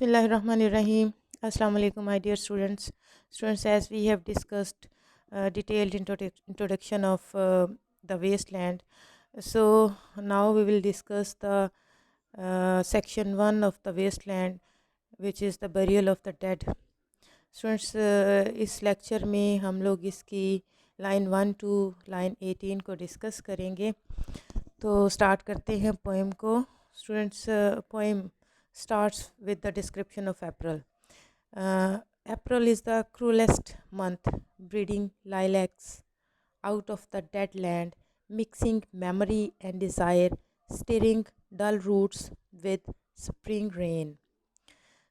Bismillahirrahmanirrahim. Assalamu alaikum, my dear students. Students, as we have discussed detailed introduction of the wasteland, so now we will discuss the section 1 of the wasteland, which is the burial of the dead. Students, इस lecture में हम लोग इसकी line 1 to line 18 को discuss करेंगे. तो start करते हैं पोएम को. Students, poem starts with the description of April. April is the cruelest month, breeding lilacs out of the dead land, mixing memory and desire, stirring dull roots with spring rain.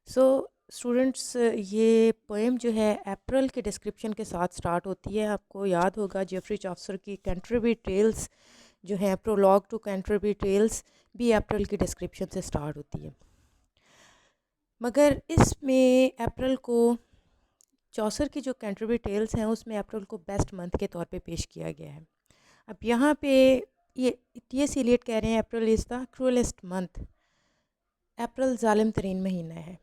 So students, ये poem जो है अप्रैल के description के साथ start होती है. आपको याद होगा जेफरी चॉसर की कैंटरबरी टेल्स जो है, प्रोलॉग टू कैंटरबरी टेल्स, भी अप्रैल की डिस्क्रिप्शन से स्टार्ट होती है. मगर इसमें अप्रैल को चौसर की जो कैंटरबरी टेल्स हैं उसमें अप्रैल को बेस्ट मंथ के तौर पे पेश किया गया है. अब यहाँ पे ये टी.एस. एलियट कह रहे हैं April is the cruelest month. अप्रैल जालिम तरीन महीना है.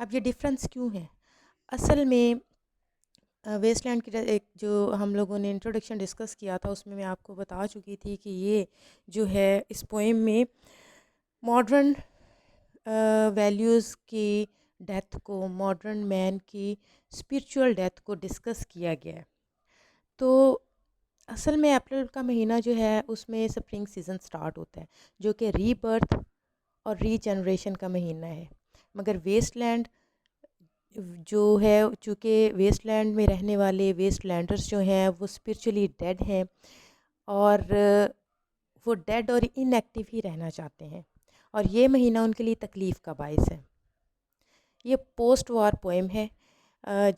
अब ये डिफरेंस क्यों है? असल में वेस्टलैंड की एक जो हम लोगों ने इंट्रोडक्शन डिस्कस किया था उसमें मैं आपको बता चुकी थी कि ये जो है इस पोएम में मॉडर्न वैल्यूज़ की डेथ को, मॉडर्न मैन की स्पिरिचुअल डेथ को डिस्कस किया गया है. तो असल में अप्रैल का महीना जो है उसमें स्प्रिंग सीज़न स्टार्ट होता है जो कि रीबर्थ और रीजनरेशन का महीना है. मगर वेस्टलैंड जो है, चूँकि वेस्टलैंड में रहने वाले वेस्टलैंडर्स जो हैं वो स्पिरिचुअली डेड हैं और वो डेड और इनएक्टिव ही रहना चाहते हैं और ये महीना उनके लिए तकलीफ़ का बायस है. ये पोस्ट वार पोएम है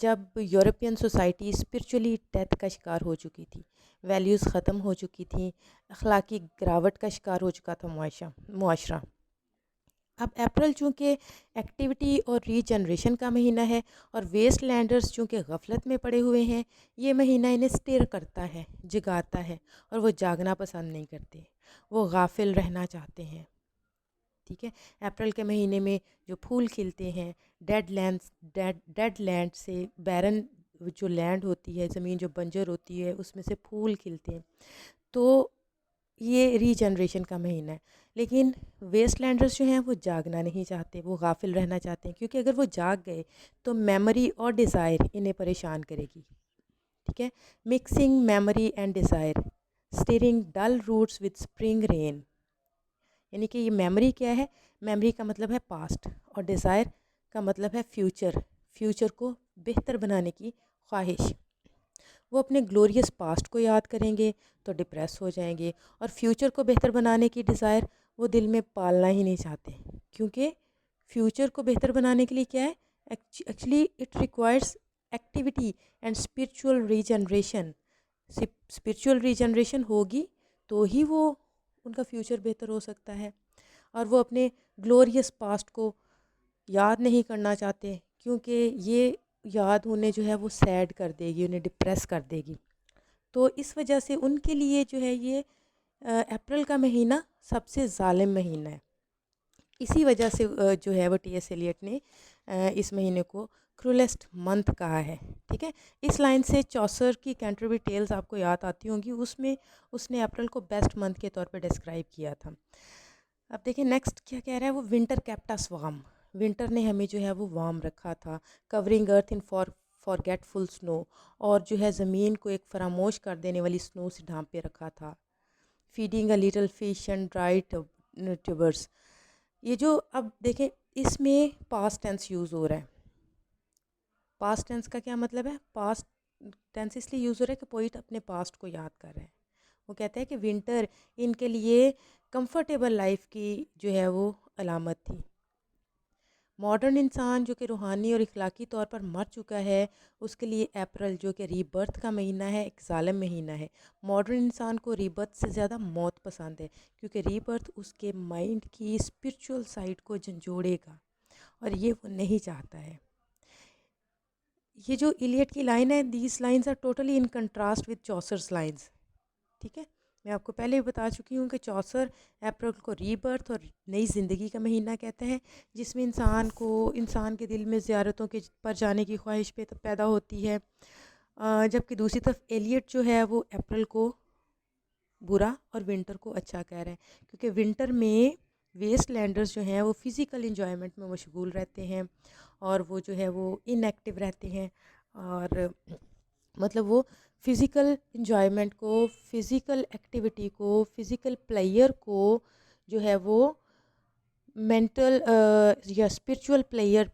जब यूरोपियन सोसाइटी स्पिरिचुअली डेथ का शिकार हो चुकी थी, वैल्यूज़ ख़त्म हो चुकी थी, अखलाकी गिरावट का शिकार हो चुका था मुआशरा. अब अप्रैल चूँकि एक्टिविटी और रीजनरेशन का महीना है और वेस्टलैंडर्स चूँकि गफलत में पड़े हुए हैं, ये महीना इन्हें स्टिर करता है, जगाता है और वो जागना पसंद नहीं करते, वो गाफिल रहना चाहते हैं. ठीक है. अप्रैल के महीने में जो फूल खिलते हैं, डेड लैंड से, बैरन जो लैंड होती है, ज़मीन जो बंजर होती है, उसमें से फूल खिलते हैं. तो ये रीजनरेशन का महीना है. लेकिन वेस्टलैंडर्स जो हैं वो जागना नहीं चाहते, वो गाफिल रहना चाहते हैं, क्योंकि अगर वो जाग गए तो मेमोरी और डिज़ायर इन्हें परेशान करेगी. ठीक है. Mixing memory and desire, stirring dull roots with spring rain. यानी कि ये मेमोरी क्या है? मेमोरी का मतलब है पास्ट और डिज़ायर का मतलब है फ्यूचर, फ्यूचर को बेहतर बनाने की ख्वाहिश. वो अपने ग्लोरियस पास्ट को याद करेंगे तो डिप्रेस हो जाएंगे और फ्यूचर को बेहतर बनाने की डिज़ायर वो दिल में पालना ही नहीं चाहते, क्योंकि फ्यूचर को बेहतर बनाने के लिए क्या है, actually it requires activity and spiritual regeneration. Spiritual regeneration होगी तो ही वो उनका फ्यूचर बेहतर हो सकता है. और वो अपने ग्लोरियस पास्ट को याद नहीं करना चाहते, क्योंकि ये याद उन्हें जो है वो सैड कर देगी, उन्हें डिप्रेस कर देगी. तो इस वजह से उनके लिए जो है ये अप्रैल का महीना सबसे ज़ालिम महीना है. इसी वजह से जो है वो टी.एस. एलियट ने इस महीने को क्रूलेस्ट मंथ कहा है. ठीक है. इस लाइन से चौसर की कैंटरबरी टेल्स आपको याद आती होंगी, उसमें उसने अप्रैल को बेस्ट मंथ के तौर पर डिस्क्राइब किया था. अब देखिए नेक्स्ट क्या कह रहा है वो. Winter kept us warm, winter ने हमें जो है वो वार्म रखा था. कवरिंग अर्थ इन फॉरगेटफुल स्नो, और जो है ज़मीन को एक फरामोश कर देने वाली स्नो से ढांपे रखा था. Feeding a little fish and dry tubers. ये जो अब देखें इसमें पास्ट टेंस यूज़ हो रहा है. पास्ट टेंस का क्या मतलब है? पास्ट टेंस इसलिए यूज़ हो रहा है कि पोइट अपने पास्ट को याद कर रहे हैं. वो कहते हैं कि विंटर इनके लिए कंफर्टेबल लाइफ की जो है वो अलामत थी. मॉडर्न इंसान जो कि रूहानी और इखलाकी तौर पर मर चुका है, उसके लिए अप्रैल जो कि रीबर्थ का महीना है, एक ज़ालिम महीना है. मॉडर्न इंसान को रीबर्थ से ज़्यादा मौत पसंद है, क्योंकि रीबर्थ उसके माइंड की स्पिरिचुअल साइड को झंझोड़ेगा और ये वो नहीं चाहता है. ये जो इलियट की लाइन है, these lines are totally in contrast with Chaucer's lines. ठीक है. मैं आपको पहले भी बता चुकी हूँ कि 64 अप्रैल को रीबर्थ और नई ज़िंदगी का महीना कहते हैं, जिसमें इंसान के दिल में ज़ियारतों के पर जाने की ख्वाहिश पैदा होती है। जबकि दूसरी तरफ एलियट जो है वो अप्रैल को बुरा और विंटर को अच्छा कह रहा है, क्योंकि विंटर में वेस्ट लैंडर्स जो हैं वो फ़िज़िकल इंजॉयमेंट में मशगूल रहते हैं और वो जो है वो इनएक्टिव रहते हैं। और मतलब वो फ़िज़िकल इंजॉयमेंट को, फ़िज़िकल एक्टिविटी को, फ़िज़िकल प्लेयर को जो है वो मेंटल या स्पिरिचुअल प्लेयर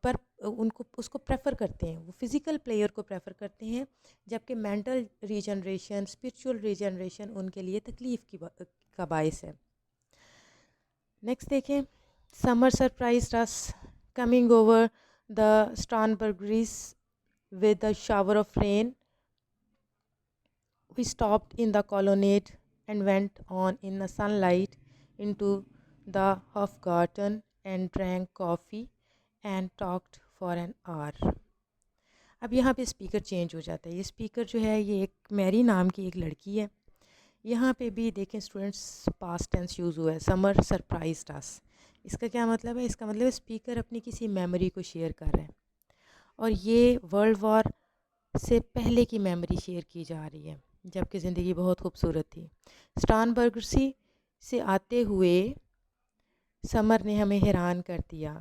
पर उनको उसको प्रेफर करते हैं, वो फिज़िकल प्लेयर को प्रेफर करते हैं, जबकि मेंटल रीजनरेशन, स्पिरिचुअल रीजनरेशन उनके लिए तकलीफ़ का बायस है। नेक्स्ट देखें, summer surprised us coming over the Starnbergersee with a shower of rain. We stopped in the colonnade and went on in the sunlight into the Hofgarten and drank coffee and talked for an hour. अब यहाँ पे speaker change हो जाता है। ये speaker जो है ये एक मैरी नाम की एक लड़की है। यहाँ पे भी देखें स्टूडेंट्स, पास्ट टेंस यूज़ हुआ है, समर सरप्राइज्ड अस। इसका क्या मतलब है? इसका मतलब है स्पीकर अपनी किसी मेमोरी को शेयर कर रहा है और ये वर्ल्ड वॉर से पहले की मेमोरी शेयर की जा रही है, जबकि ज़िंदगी बहुत खूबसूरत थी। स्टानबर्गसी से आते हुए समर ने हमें हैरान कर दिया।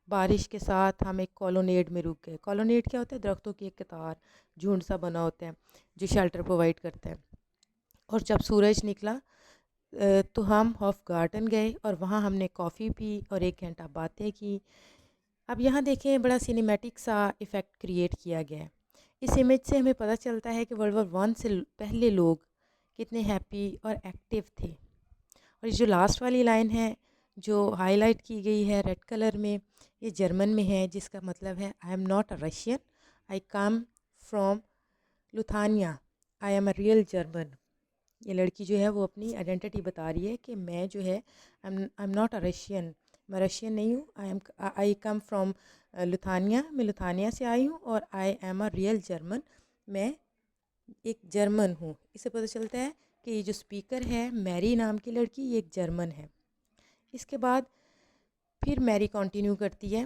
बारिश के साथ हम एक कॉलोनेड में रुक गए। कॉलोनेड क्या होता है? दरख्तों की एक कतार, झुंड सा बना होता है जो शेल्टर प्रोवाइड करता है। और जब सूरज निकला तो हम हॉफ गार्डन गए और वहाँ हमने कॉफ़ी पी और 1 घंटा बातें की। अब यहाँ देखें, बड़ा सिनेमैटिक सा इफ़ेक्ट क्रिएट किया गया है। इस इमेज से हमें पता चलता है कि वर्ल्ड वॉर 1 से पहले लोग कितने हैप्पी और एक्टिव थे। और ये जो लास्ट वाली लाइन है जो हाईलाइट की गई है रेड कलर में, ये जर्मन में है, जिसका मतलब है I am not a Russian, I come from Lithuania, I am a real German. ये लड़की जो है वो अपनी आइडेंटिटी बता रही है कि मैं जो है I am not a Russian, मैं रशियन नहीं हूँ, आई कम फ्रॉम लुथानिया, मैं लुथानिया से आई हूँ, और I am a real German, मैं एक जर्मन हूँ। इससे पता चलता है कि ये जो स्पीकर है मैरी नाम की लड़की, ये एक जर्मन है। इसके बाद फिर मैरी कंटिन्यू करती है,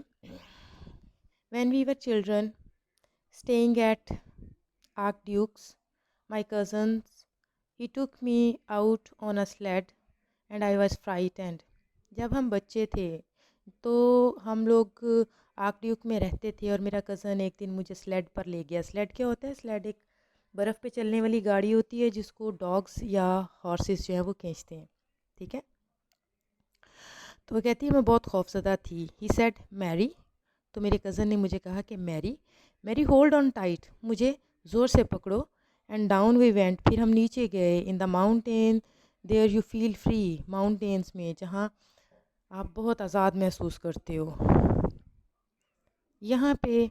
when we were children staying at archduke's my cousin's he took me out on a sled and I was frightened. जब हम बच्चे थे तो हम लोग आर्क ड्यूक में रहते थे और मेरा कज़न एक दिन मुझे स्लेड पर ले गया। स्लेड क्या होता है? स्लेड एक बर्फ़ पे चलने वाली गाड़ी होती है जिसको डॉग्स या हॉर्सेस जो है वो खींचते हैं, ठीक है। तो वो कहती है मैं बहुत खौफज़दा थी। ही सेड मैरी, तो मेरे कज़न ने मुझे कहा कि Marie, Marie hold on tight, मुझे ज़ोर से पकड़ो। एंड डाउन वी वेंट, फिर हम नीचे गए। In the mountain there you feel free, mountains में जहाँ आप बहुत आज़ाद महसूस करते हो। यहाँ पे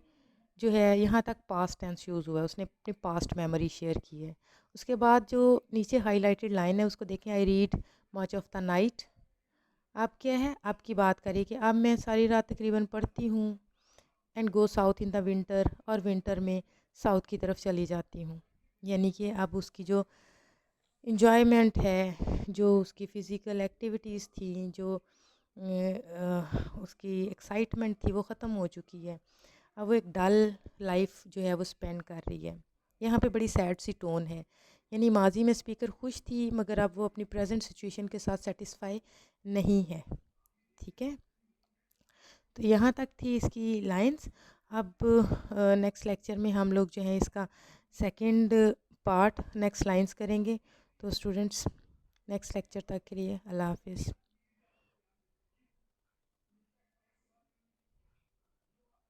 जो है यहाँ तक पास्ट टेंस यूज़ हुआ है, उसने अपनी पास्ट मेमोरी शेयर की है। उसके बाद जो नीचे हाईलाइटेड लाइन है उसको देखें, I read much of the night. अब क्या है? आपकी बात करें कि अब मैं सारी रात तकरीबन पढ़ती हूँ। And go south in the winter, और विंटर में साउथ की तरफ चली जाती हूँ। यानी कि अब उसकी जो इन्जॉयमेंट है, जो उसकी फ़िज़िकल एक्टिविटीज़ थी, जो उसकी एक्साइटमेंट थी, वो ख़त्म हो चुकी है। अब वो एक डल लाइफ जो है वो स्पेंड कर रही है। यहाँ पे बड़ी सैड सी टोन है, यानी माजी में स्पीकर खुश थी मगर अब वो अपनी प्रेजेंट सिचुएशन के साथ सेटिस्फाई नहीं है, ठीक है। तो यहाँ तक थी इसकी लाइंस। अब नेक्स्ट लेक्चर में हम लोग जो है इसका सेकंड पार्ट नेक्स्ट लाइंस करेंगे। तो स्टूडेंट्स, नेक्स्ट लेक्चर तक के लिए अल्लाह हाफिज़।